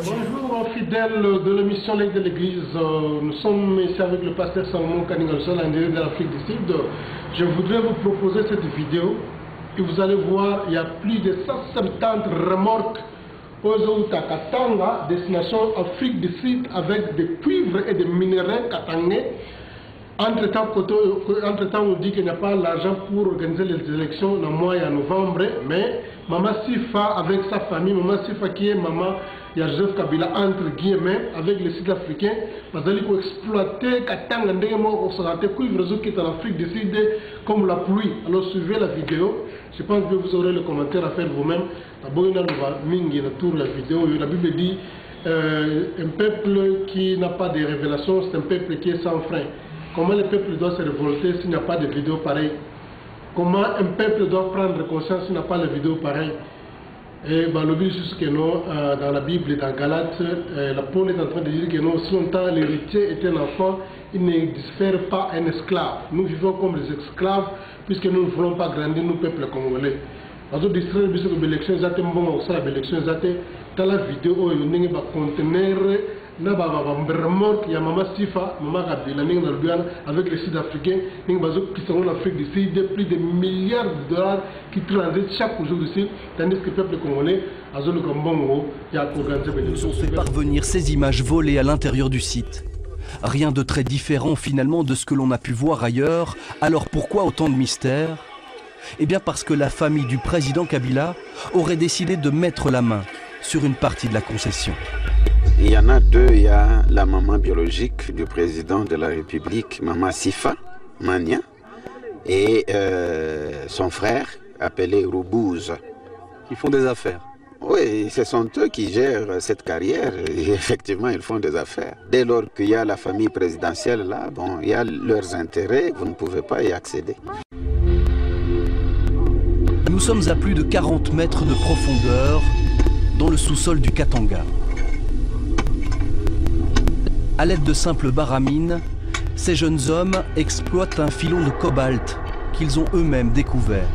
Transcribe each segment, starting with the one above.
Bonjour fidèles de l'émission L'Œil de l'Église. Nous sommes ici avec le pasteur Salomon Kaningalsol, en direct de l'Afrique du Sud. Je voudrais vous proposer cette vidéo et vous allez voir, il y a plus de 170 remorques aux Katanga, destination Afrique du Sud, avec des cuivres et des minéraux katangais. Entre-temps, on dit qu'il n'y a pas l'argent pour organiser les élections dans le mois de novembre, mais Maman Sifa, avec sa famille, Maman Sifa qui est maman Joseph Kabila, entre guillemets, avec les Sud-Africains, parce qu'il faut exploiter Katanga, cuivre qui est en Afrique du Sud, comme la pluie. Alors suivez la vidéo, je pense que vous aurez le commentaire à faire vous-même. D'abord, il y a la vidéo, la Bible dit un peuple qui n'a pas de révélation, c'est un peuple qui est sans frein. Comment le peuple doit se révolter s'il n'y a pas de vidéo pareille? Comment un peuple doit prendre conscience s'il n'a pas de vidéo pareille? Et le but c'est que nous, dans la Bible, dans Galates, Paul est en train de dire que nous, si longtemps l'héritier est un enfant, il ne diffère pas un esclave. Nous vivons comme des esclaves puisque nous ne voulons pas grandir nos peuples congolais. Dans distraire l'élection, dans la vidéo, il y a un conteneur. Na baba remorque ya Maman Sifa, Maman Kabila avec les Sud-Africains, qui sont en Afrique du Sud, plus de milliards de dollars qui transitent chaque jour ici, tandis que le peuple congolais a zone comme Bongo, il y a nous ont fait parvenir ces images volées à l'intérieur du site. Rien de très différent finalement de ce que l'on a pu voir ailleurs. Alors pourquoi autant de mystères? Eh bien parce que la famille du président Kabila aurait décidé de mettre la main sur une partie de la concession. Il y en a deux, il y a la maman biologique du président de la République, Maman Sifa Mania, et son frère appelé Roubouze. Qui font des affaires. Oui, ce sont eux qui gèrent cette carrière et effectivement ils font des affaires. Dès lors qu'il y a la famille présidentielle là, bon, il y a leurs intérêts, vous ne pouvez pas y accéder. Nous sommes à plus de 40 mètres de profondeur dans le sous-sol du Katanga. À l'aide de simples barres à mine, ces jeunes hommes exploitent un filon de cobalt qu'ils ont eux-mêmes découvert.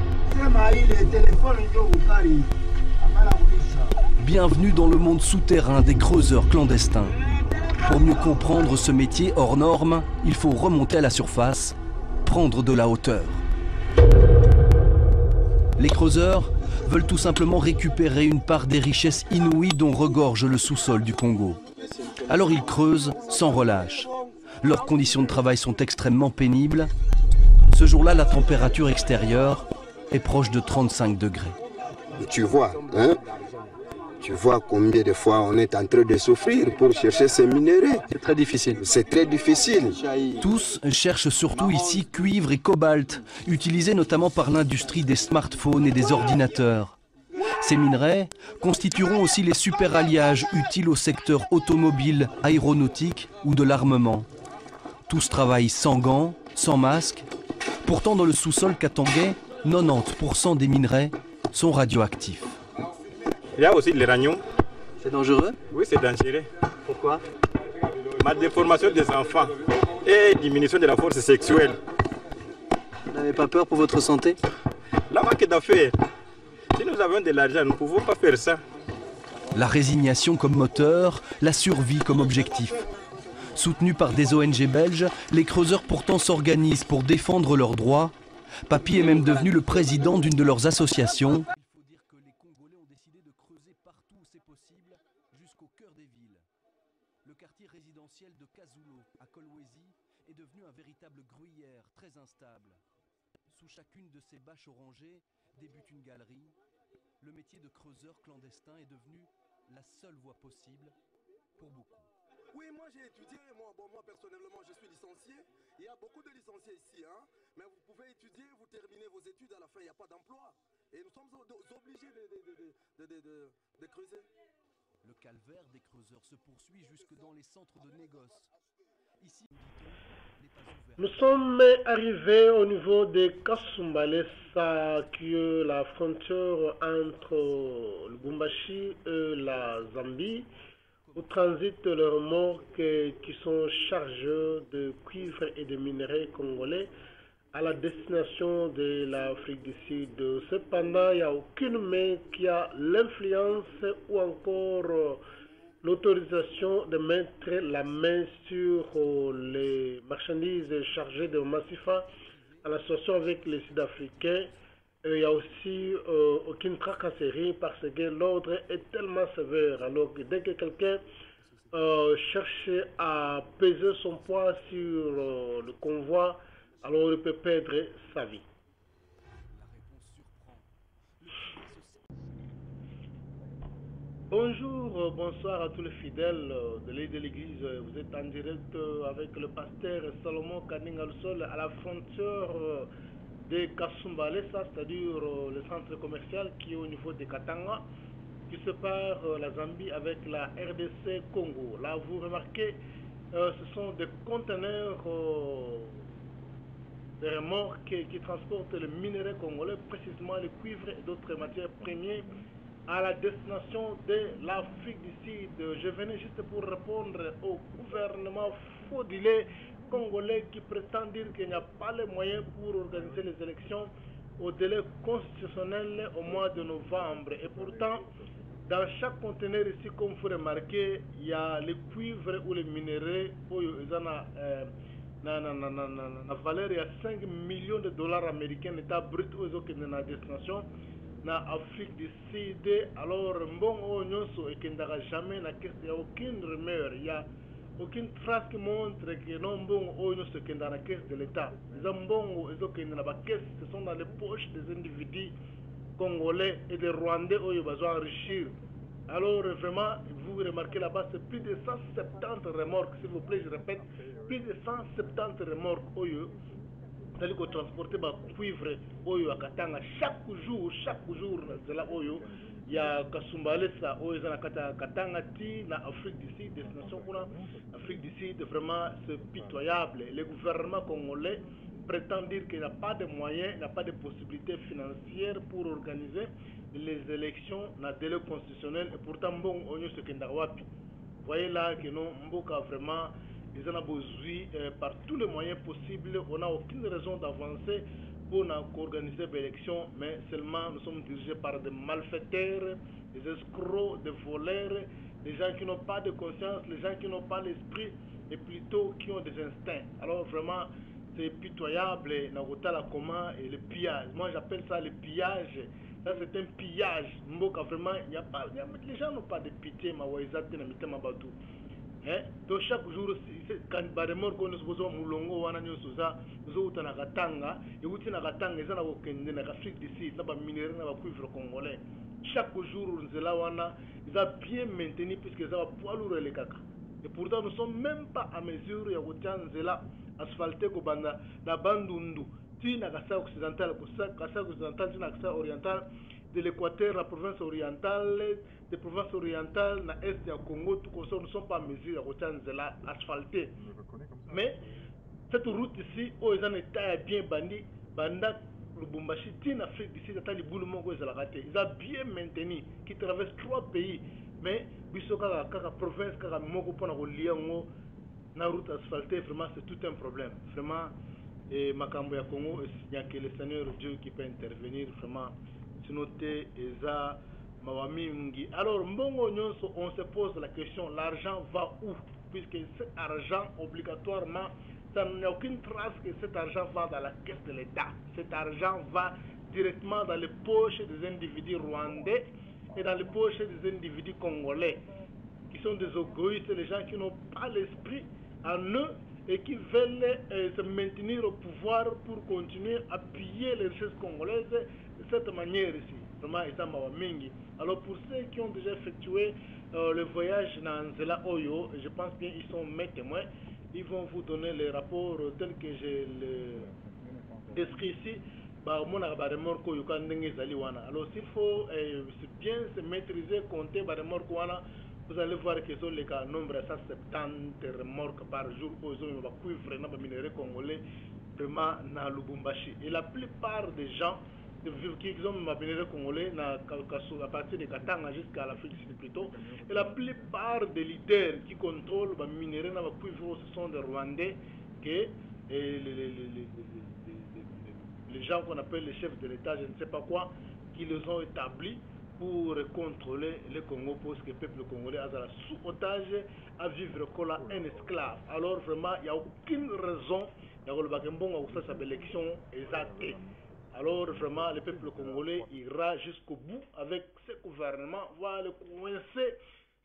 Bienvenue dans le monde souterrain des creuseurs clandestins. Pour mieux comprendre ce métier hors norme, il faut remonter à la surface, prendre de la hauteur. Les creuseurs veulent tout simplement récupérer une part des richesses inouïes dont regorge le sous-sol du Congo. Alors ils creusent sans relâche. Leurs conditions de travail sont extrêmement pénibles. Ce jour-là, la température extérieure est proche de 35 degrés. Tu vois, hein? Tu vois combien de fois on est en train de souffrir pour chercher ces minéraux. C'est très difficile. C'est très difficile. Tous cherchent surtout ici cuivre et cobalt, utilisés notamment par l'industrie des smartphones et des ordinateurs. Ces minerais constitueront aussi les super-alliages utiles au secteur automobile, aéronautique ou de l'armement. Tous travaillent sans gants, sans masque. Pourtant, dans le sous-sol katangais, 90% des minerais sont radioactifs. Il y a aussi l'uranium. C'est dangereux? Oui, c'est dangereux. Pourquoi? La déformation des enfants et diminution de la force sexuelle. Vous n'avez pas peur pour votre santé? La manque d'affaires. Si nous avons de l'argent, nous ne pouvons pas faire ça. La résignation comme moteur, la survie comme objectif. Soutenus par des ONG belges, les creuseurs pourtant s'organisent pour défendre leurs droits. Papy est même devenu le président d'une de leurs associations. Il faut dire que les Congolais ont décidé de creuser partout où c'est possible, jusqu'au cœur des villes. Le quartier résidentiel de Kazulo, à Kolwezi, est devenu un véritable gruyère très instable. Sous chacune de ces bâches orangées débute une galerie. Le métier de creuseur clandestin est devenu la seule voie possible pour beaucoup. Oui, moi j'ai étudié, moi personnellement je suis licencié. Il y a beaucoup de licenciés ici, hein. Mais vous pouvez étudier, vous terminez vos études, à la fin il n'y a pas d'emploi. Et nous sommes obligés de creuser. Le calvaire des creuseurs se poursuit jusque dans les centres de négoce. Ici, n'est pas ouvert. Nous sommes arrivés au niveau de Kasumbalesa, qui est la frontière entre le Lubumbashi et la Zambie, où transitent les remorques qui sont chargées de cuivre et de minerais congolais. à la destination de l'Afrique du Sud. Cependant, il n'y a aucune main qui a l'influence ou encore l'autorisation de mettre la main sur les marchandises chargées de massifs en association avec les Sud-Africains. Il n'y a aussi aucune tracasserie parce que l'ordre est tellement sévère. Alors que dès que quelqu'un cherche à peser son poids sur le convoi, alors il peut perdre sa vie. Bonjour, bonsoir à tous les fidèles de l'Église. Vous êtes en direct avec le pasteur Salomon Kaningalsol à la frontière de Kasumbalesa, c'est-à-dire le centre commercial qui est au niveau de Katanga, qui sépare la Zambie avec la RDC Congo. Là, vous remarquez, ce sont des conteneurs de remorques qui transportent le minerai congolais, précisément le cuivre et d'autres matières premières, à la destination de l'Afrique du Sud. Je venais juste pour répondre au gouvernement frauduleux congolais qui prétend dire qu'il n'y a pas les moyens pour organiser les élections au délai constitutionnel au mois de novembre. Et pourtant, dans chaque conteneur ici, comme vous remarquez, il y a le cuivre ou les minéraux, la valeur est à 5 millions de dollars américains, l'état brut aux autres de la destination. Na Afrique du Sud, alors mbongo nyonso ekendaka jamais na caisse, il n'y a aucune rumeur, il n'y a aucune trace qui montre que non mbongo nyonso ekendaka na caisse de l'État. Les mbongo ezokende na ba caisse, ce sont dans les poches des individus congolais et des Rwandais oyo bazo enrichir. Alors vraiment, vous remarquez là-bas, c'est plus de 170 remorques, s'il vous plaît, je répète, plus de 170 remorques oyo. C'est-à-dire que transporter ba cuivre oyo à Katanga chaque jour c'est là oyo il y a Kasumbalesa oyo za na Katanga ti na Afrique du Sud, destination pour Afrique du Sud. Vraiment c'est pitoyable. Le gouvernement congolais prétend dire qu'il n'y a pas de moyens, il n'y a pas de possibilités financières pour organiser les élections dans le délai constitutionnel, et pourtant bon onyo se kenda wapi. Voyez là que non mboka vraiment ils en ont besoin par tous les moyens possibles. On n'a aucune raison d'avancer pour organiser l'élection, mais seulement nous sommes dirigés par des malfaiteurs, des escrocs, des voleurs, des gens qui n'ont pas de conscience, les gens qui n'ont pas l'esprit, et plutôt qui ont des instincts. Alors vraiment, c'est pitoyable, comment, et le pillage. Moi j'appelle ça le pillage. Ça c'est un pillage. Mboka vraiment, les gens n'ont pas de pitié, donc chaque jour, quand baremor qu'on nous pose mulongo wana nyoso za zo utana katanga et uti na katanga ezana kokende na Afrique du Sud na ba minerai na ba cuivre congolais. Chaque jour nzela wana ils a bien maintenu puisque ça va poids lourd les kaka. Et pourtant nous sommes même pas à mesure ya kotia nzela asphalté ko banda na bandundu ti na kasa occidental ko kasa occidental ti na kasa oriental de l'Équateur, la province orientale, des provinces orientales, na est du Congo, tout comme ça, nous ne sommes pas à mesure de asphaltée. Mais cette route ici, où ils ont été bien bandits, Banda, Lubumbashi, Tin Afrique d'ici, ils ont bien maintenu, qui traverse 3 pays. Mais, Bisoka, la province, la Moko, la route asphaltée, vraiment, c'est tout un problème. Vraiment, et Makambo ya Congo, il n'y a que le Seigneur Dieu qui peut intervenir, vraiment. Noté Eza Mawamingi. Alors, Mbongo Nyonso, on se pose la question, l'argent va où? Puisque cet argent, obligatoirement, ça n'y a aucune trace que cet argent va dans la caisse de l'État. Cet argent va directement dans les poches des individus rwandais et dans les poches des individus congolais, qui sont des orgueillistes, les gens qui n'ont pas l'esprit en eux et qui veulent se maintenir au pouvoir pour continuer à piller les richesses congolaises de cette manière ici. Vraiment, alors pour ceux qui ont déjà effectué le voyage dans Nzela Oyo, je pense bien qu'ils sont mes témoins, ils vont vous donner les rapports tels que je les décris ici. Alors s'il faut bien se maîtriser, compter vous allez voir que sont les cas nombre de 170 remorques par jour aux hommes qui vraiment minerais congolais vraiment dans Lubumbashi. Et la plupart des gens qui ont minerais congolais à partir de Katanga jusqu'à l'Afrique du Sud plutôt, et la plupart des leaders qui contrôlent les minerais dans ce sont des Rwandais que les les gens qu'on appelle les chefs de l'État, je ne sais pas quoi, qui les ont établis pour contrôler le Congo, parce que le peuple congolais a sous otage à vivre comme un esclave. Alors vraiment, il n'y a aucune raison de cette élection exacte. Alors vraiment, le peuple congolais ira jusqu'au bout avec ce gouvernement, va le coincer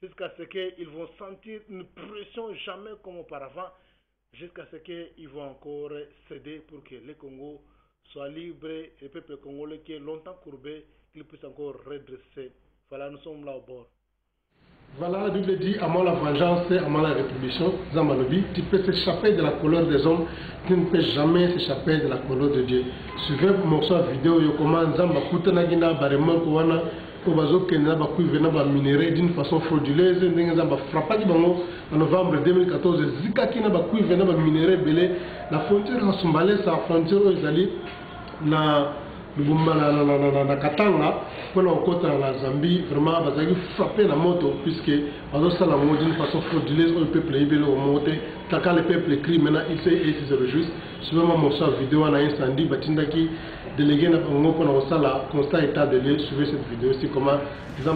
jusqu'à ce qu'ils vont sentir une pression jamais comme auparavant, jusqu'à ce qu'ils vont encore céder pour que le Congo soit libre et le peuple congolais qui est longtemps courbé, qu'il puisse encore redresser. Voilà, nous sommes là au bord. Voilà, Dieu le dit, à moi la vengeance, à moi la rétribution. Zamanobi, tu peux s'échapper de la couleur des hommes, tu ne peux jamais s'échapper de la couleur de Dieu. Suivez mon soir vidéo, yo comment Zamba Koutanagina, Barema, Kouana, Kobazo, Kenaba, Kouvenaba, minéré d'une façon frauduleuse, Zamba Frappadi Bango, en novembre 2014, Zika Kinaba, Kouvenaba, minéré, Belé, la frontière à Sombale, sa frontière aux alliés, na Katanga, pour la côte la Zambie, vraiment, ils ont frappé la moto, puisque d'une façon frauduleuse, le peuple est au monté, quand le peuple écrit, maintenant il sait et se réjouit. Suivez-moi mon soir vidéo en incendie, Batindaki, délégué na Congo pour la salle, constat état de lieu, suivez cette vidéo aussi, comment ils ont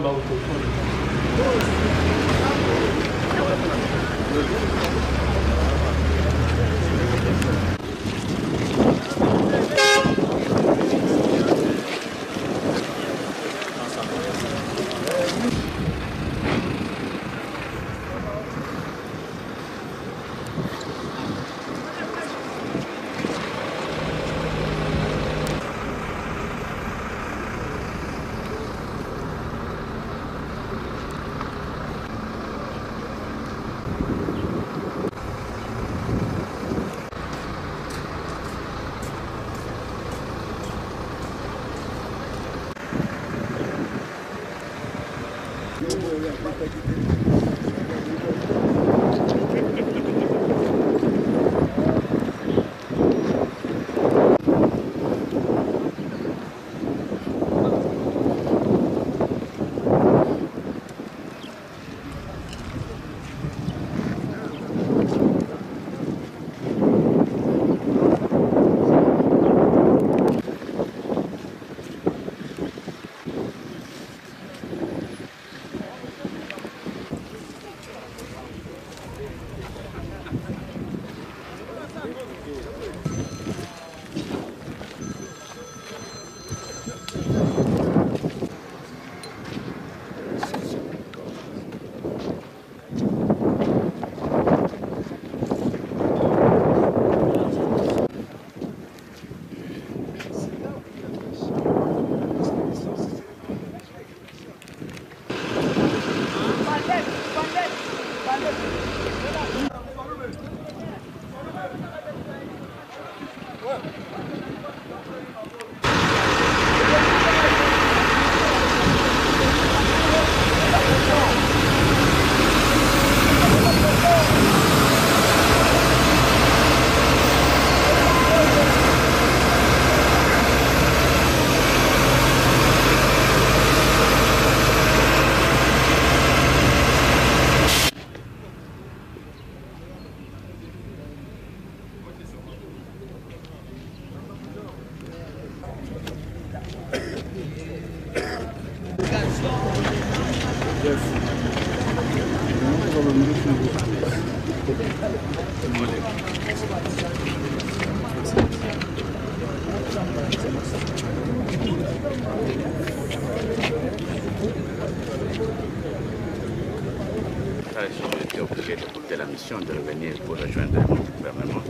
J'ai été obligé de quitter la mission, de revenir pour rejoindre mon gouvernement.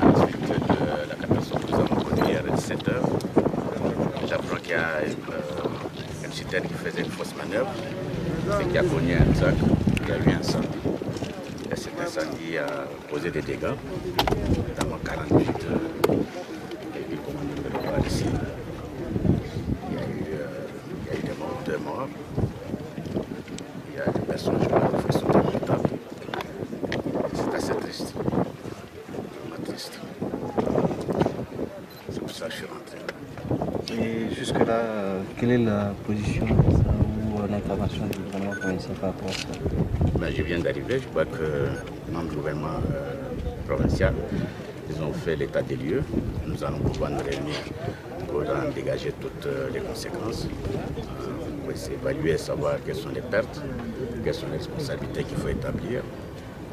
Ensuite de la catastrophe que nous avons connue hier à 17h, j'apprends qu'il y a une citerne qui faisait une fausse manœuvre, et qui a cogné un sac, il y a eu un incendie. Et cet incendie a causé des dégâts, notamment 48 véhicules commandés de l'État ici. Il y a eu des morts, 2 morts. Il y a des personnes qui ont fait sauter le table. C'est assez triste. Vraiment triste. C'est pour ça que je suis rentré. Et jusque-là, quelle est la position ou l'intervention du gouvernement provincial par rapport à ça? Ben, je viens d'arriver, je crois que le membre du gouvernement provincial Ils ont fait l'état des lieux. Nous allons pouvoir nous réunir pour en dégager toutes les conséquences, pour évaluer, savoir quelles sont les pertes, quelles sont les responsabilités qu'il faut établir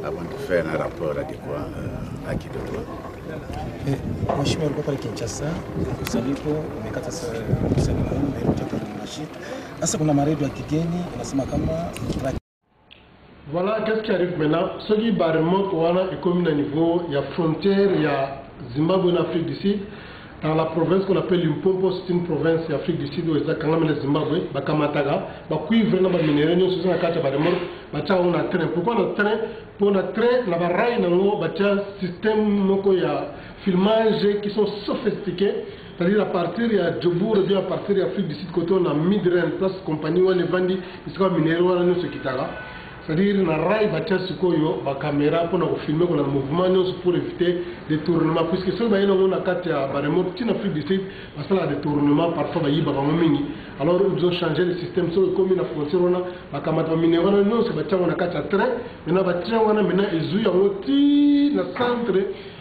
avant de faire un rapport adéquat à qui de droit. Mheshimiwa alikuwa pale Kinshasa kusalipo umekata salimu na mashit. Sasa kuna maredio ya kigeni anasema kama voilà qu'est-ce qui arrive maintenant. Ce qui barrement wana est comme à niveau, il y a frontière, il y a Zimbabwe en Afrique du Sud. Dans la province qu'on appelle Limpopo, c'est une province d'Afrique du Sud où ils ont le Zimbabwe, Bakamataga, Bakuivre, na minéraux, nous sommes à quatre barrements, Bacha on a train. Pourquoi on a train? Pour on a train, na barai nango, Bacha système moko ya filmage qui sont sophistiqués. C'est-à-dire à partir il y a Djobour, bien à partir de l'Afrique du Sud, côté on a Midren, place compagnie où les vendis, ils sont minéraux, nous ce qui t'a. C'est-à-dire na rai bacha sikoyo ba caméra pour nous filmer qu'on a mouvement pour éviter des tournements puisque ceux qui ont na carte ya baremo en Afrique du Sud parce que là des tournements parfois ba yiba ba mingi alors ils ont changé le système sur comme la frontière on a ba kamata minéraux non c'est bacha on a carte à train maintenant bacha on a maintenant ils ont oti na centre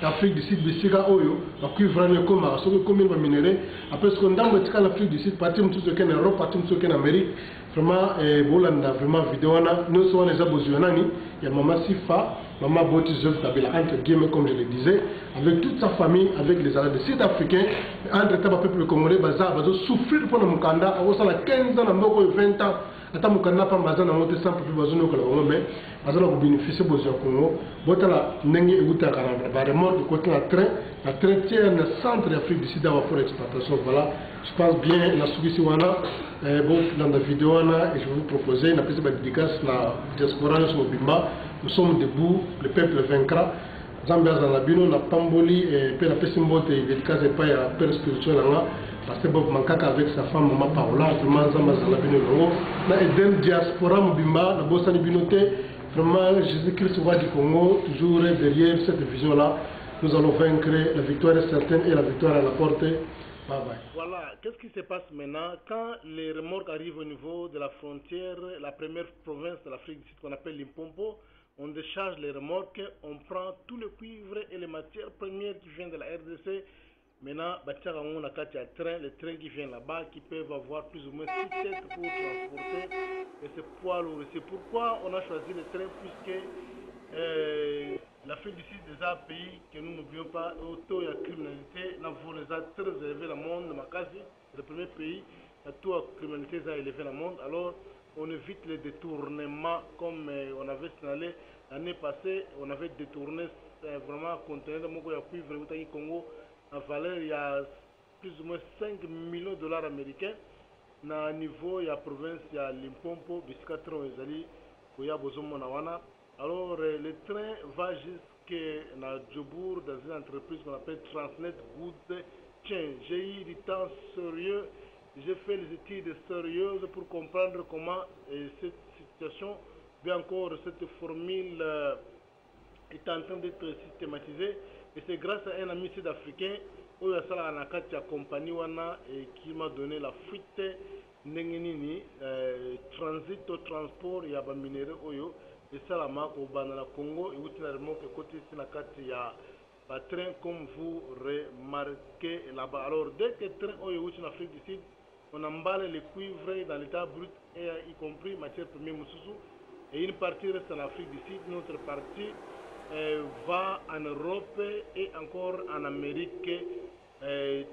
d'Afrique du Sud bisiga oyo ba kuivra ne comme ça comme ba minéraux après ce qu'on dans l'Afrique du Sud partir tout ce qu'en Europe partir tout ce qu'en Amérique vraiment bolanda vraiment vidéo nous sommes les abozionani il y a maman Sifa maman Botizov Kabila entre guillemets comme je le disais avec toute sa famille avec les Arabes sud-africains entre temps peuple congolais baza bazo souffrir pour le mukanda à la 15 ans na mboko 20 ans ata mukanda pa baza na moto sans plus bazo no ko mais baza na bénéficier bozo Congo botala ndenge euta karamba ba remorque côté la train tient le centre d'Afrique du Sud pour exploitation voilà je pense bien la subisi wana bon dans la vidéo là et je vais vous proposer une petite dédicace la diaspora sur Bimba nous sommes debout le peuple vaincra Zambia dans la bino na pamboli et pe la pesimbote dédicace et pas ya père spirituel là parce que Bob Mankaka avec sa femme maman Paola vraiment Zambia dans la bino longo na edem diaspora Mobimba na bosani binoté vraiment Jésus-Christ roi du Congo toujours derrière cette vision là nous allons vaincre la victoire est certaine et la victoire à la portée. Bye bye. Voilà, qu'est-ce qui se passe maintenant quand les remorques arrivent au niveau de la frontière, la première province de l'Afrique du Sud qu'on appelle Limpopo, on décharge les remorques, on prend tout le cuivre et les matières premières qui viennent de la RDC. Maintenant, on a les trains qui viennent là-bas qui peuvent avoir plus ou moins 6 têtes pour transporter et c'est poids lourd. C'est pourquoi on a choisi les trains puisque l'Afrique du Sud est un pays que nous n'oublions pas, au taux de criminalité, nous avons très élevé le monde, c'est le premier pays, le taux de criminalité est élevé dans le monde, alors on évite les détournements comme on avait signalé l'année passée, on avait détourné vraiment un conteneur de Moko Yapuy, Congo, en valeur il y a plus ou moins 5 millions de dollars américains, dans le niveau, il y a la province, il y a Limpopo, Biskatron, Ezali, Koya Bozomo Nawana. Alors, le train va jusqu'à Djobour dans une entreprise qu'on appelle Transnet Good Chain. J'ai eu du temps sérieux, j'ai fait les études sérieuses pour comprendre comment cette situation, bien encore cette formule est en train d'être systématisée. Et c'est grâce à un ami sud-africain, qui a compagnie qui m'a donné la fuite Nengenini, transit au transport, il y a des minéraux. Et ça, la marque au Banana Congo, et aussi la remorque côté il y a un train comme vous remarquez là-bas. Alors, dès que le train est en Afrique du Sud, on emballe les cuivres dans l'état brut, et y compris matière première Moussoussou. Et une partie reste en Afrique du Sud, notre partie va en Europe et encore en Amérique.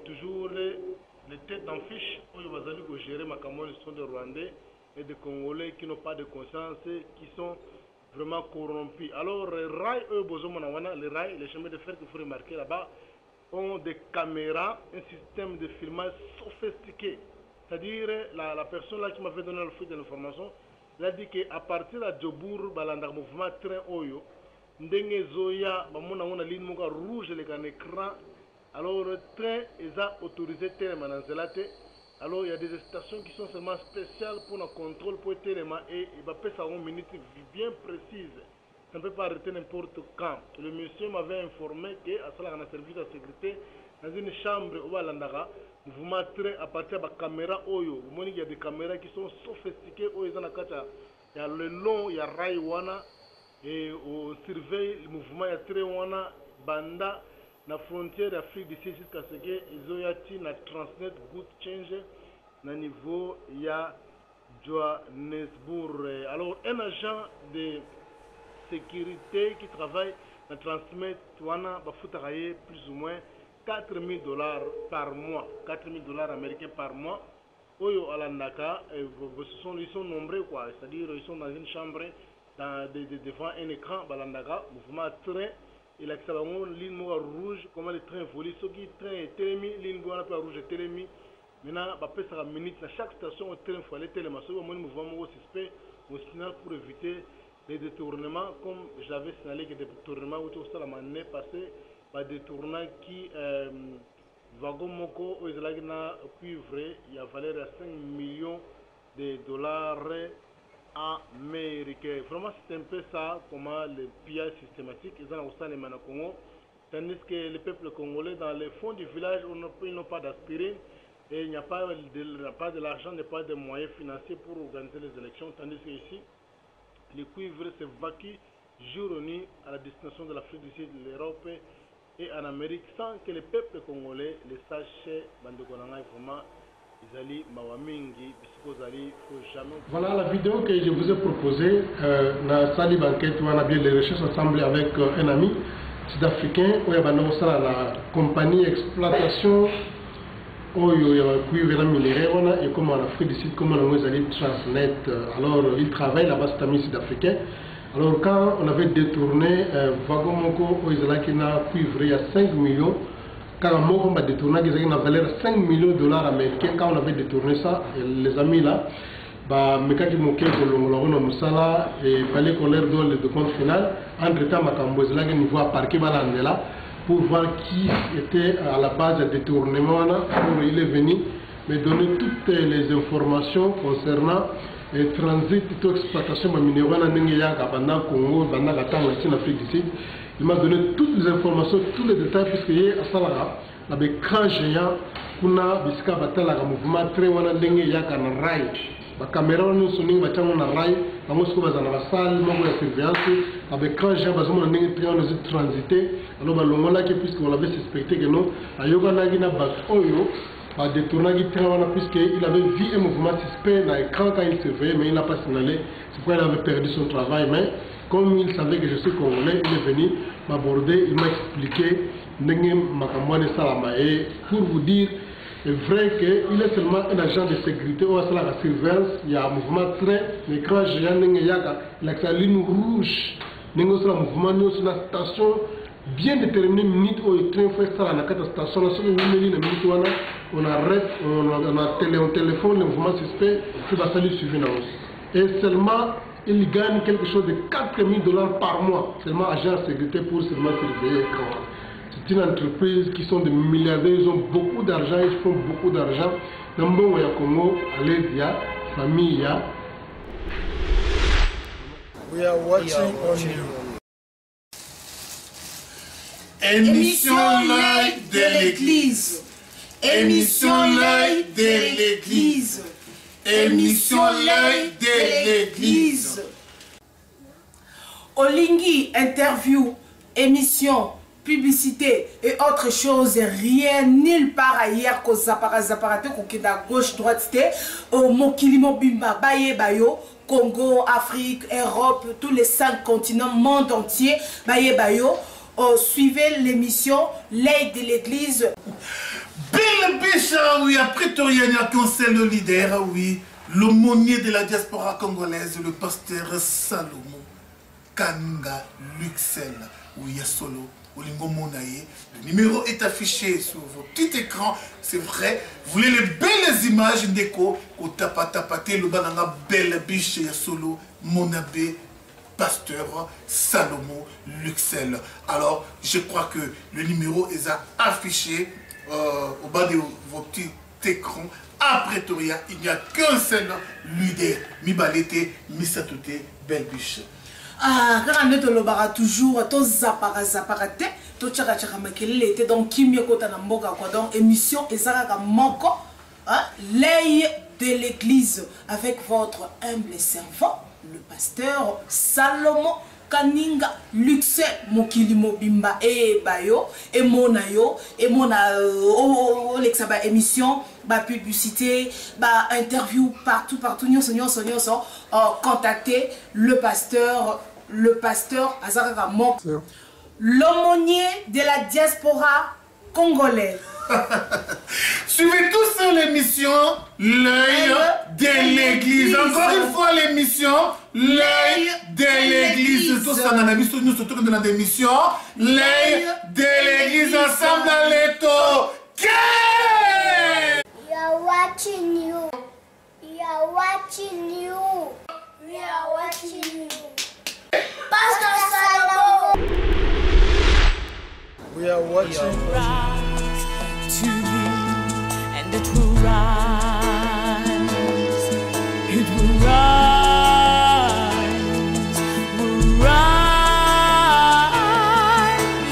Toujours les têtes d'en fiche, où il va gérer ma Cameroun, sont des Rwandais et des Congolais qui n'ont pas de conscience, qui sont vraiment corrompus. Alors, les rails, les rails, les chemins de fer qu'il faut remarquer là-bas, ont des caméras, un système de filmage sophistiqué. C'est-à-dire, la personne là qui m'avait donné le fruit de l'information, il a dit qu'à partir de Djobour, le mouvement train Oyo, Ndenge Zoya, on a ligne rouge, les écran. Alors, le train est autorisé tellement dans Zelate. Alors, il y a des stations qui sont seulement spéciales pour le contrôle pour tellement et il va passer à une minute bien précise. Ça ne peut pas arrêter n'importe quand. Le monsieur m'avait informé qu'à cela, on a service de sécurité dans une chambre au Walandara. Vous montrez à partir de la caméra Oyo. Vous voyez qu'il y a des caméras qui sont sophistiquées. Il y a le long, il y a Raiwana et on surveille le mouvement, il y a Trewana, Banda. la frontière d'Afrique d'ici jusqu'à ce que ils ont eu na Transnet Good Change na niveau ya Johannesburg. Alors un agent de sécurité qui travaille na Transnet wana bafutaraye plus ou moins $4,000 par mois, $4,000 américains par mois. Oyo alandaka, ils sont nombreux quoi, c'est-à-dire ils sont dans une chambre devant un écran balandaka, mouvement train. Il a une ligne rouge, comment le train vole, ce qui train est télémi, ligne rouge est télémi. Maintenant, après ça minute, à chaque station, le train faut aller téléma. C'est un mouvement suspect, au signal pour éviter les détournements, comme j'avais signalé que des détournements où tout ça l'année passée, des détournements qui wagon moko aux Islagina cuivre, il y a valeur à 5 millions de dollars américains. Vraiment, c'est un peu ça, comment le pillage systématique, ils ont aussi les Congo, tandis que les peuples congolais, dans les fonds du village, ils n'ont pas d'aspirine, et il n'y a pas de l'argent, il n'y a pas de moyens financiers pour organiser les élections, tandis que ici, les cuivres s'évacuent jour et nuit à la destination de l'Afrique du Sud, de l'Europe et en Amérique, sans que les peuples congolais les sachent, vraiment. Voilà la vidéo que je vous ai proposée. Dans Sali Banquette, on a bien les recherches ensemble avec un ami sud-africain. On a la compagnie exploitation. On a minéré et comme en Afrique du Sud, comme on a Transnet. Alors il travaille là-bas, c'est un ami sud-africain. Alors quand on avait détourné Wagon Moko au Israël qui n'a cuivré à 5 millions. Quand on a détourné, il y a une valeur de 5 millions de dollars américains. Quand on avait détourné ça, les amis là, il fallait qu'on leur donne le compte final. Entre-temps, il niveau à parquet là pour voir qui était à la base du détournement. Il est venu me donner toutes les informations concernant le transit et l'exploitation de minéraux dans Congo, dans l'Afrique du Sud. Il m'a donné toutes les informations, tous les détails, puisqu'il y a un écran géant, il y a un mouvement très il y a un rail. La caméra est sur le rail, il y a une salle, de surveillance, avec écran géant, il y a un transité. Alors, puisqu'on l'avait suspecté que nous, il y a un détourné puisqu'il avait vu un mouvement suspect dans l'écran quand il surveillait, mais il n'a pas signalé. C'est pourquoi il avait perdu son travail. Mais comme il savait que je suis congolais, il est venu m'aborder, il m'a expliqué et pour vous dire, c'est vrai qu'il est seulement un agent de sécurité, ou à la surveillance, il y a un mouvement très écran géant, il y a la ligne rouge, il y a un mouvement sur la station bien déterminé, minute où le train fait ça, la station, on arrête, on téléphone, le mouvement suspect, qui va salir suivre. Et seulement, il gagne quelque chose de $4,000 par mois, seulement agent de sécurité pour seulement surveiller. C'est une entreprise qui sont des milliardaires, ils ont beaucoup d'argent, ils font beaucoup d'argent. Dans le monde, il y a Congo, Alésia, famille, We are watching on you. Émission live de l'église. Émission live de l'église. Émission live de l'église. Olingi, interview, émission, publicité et autre chose, rien nulle part ailleurs qu'au Zaparate, à gauche, droite, au Mokilimo Bimba, Baye Bayo, Congo, Afrique, Europe, tous les 5 continents, monde entier, Baye Bayo. Suivez l'émission L'œil de l'église. Bill Bishop, oui, à Pretoria, il y a qu'un seul leader, oui, l'aumônier de la diaspora congolaise, le pasteur Salomon Kanga Luxel, oui, solo. Le numéro est affiché sur vos petits écrans, c'est vrai. Vous voulez les belles images d'écho, au tapate, le banana belle biche et solo, mon abbé, pasteur Salomon Luxel. Alors, je crois que le numéro est affiché au bas de vos petits écrans. À Pretoria, il n'y a qu'un seul leader, Mibalete, Misatoute, belle biche. Ah, quand on a toujours, to zaparate, to tchaka makelele était donc kimia kota na mboka quoi donc émission ezaka moko, l'œil de l'église avec votre humble servant, le pasteur Salomon kaninga luxe mokili mobimba e bayo e mona l'exaba émission ba publicité ba interview partout nyonso contacter le pasteur Azaraka Mok, l'aumônier de la diaspora congolaise. Suivez tous sur l'émission L'œil de l'église. Encore une fois l'émission L'œil de l'église. Tous en analyse, nous sommes dans l'émission L'œil de l'église ensemble dans les taux. We are watching you. We are watching you. We are watching you. Pastor Salomon. We are watching to me, and it will rise, it will rise,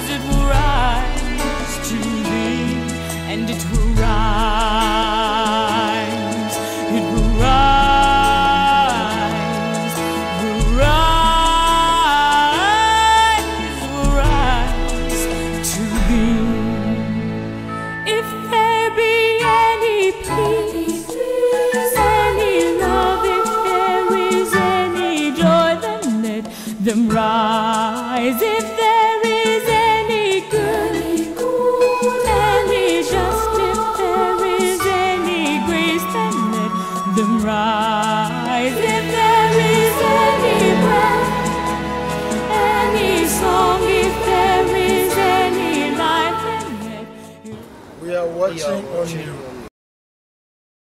it will rise to me, and it will rise, it will rise to me. If there be any peace, any love, if there is any joy, then let them rise. If there is any good, any just, if there is any grace, then let them rise. If there is any breath, any song, if there is any life, then let We are watching on you.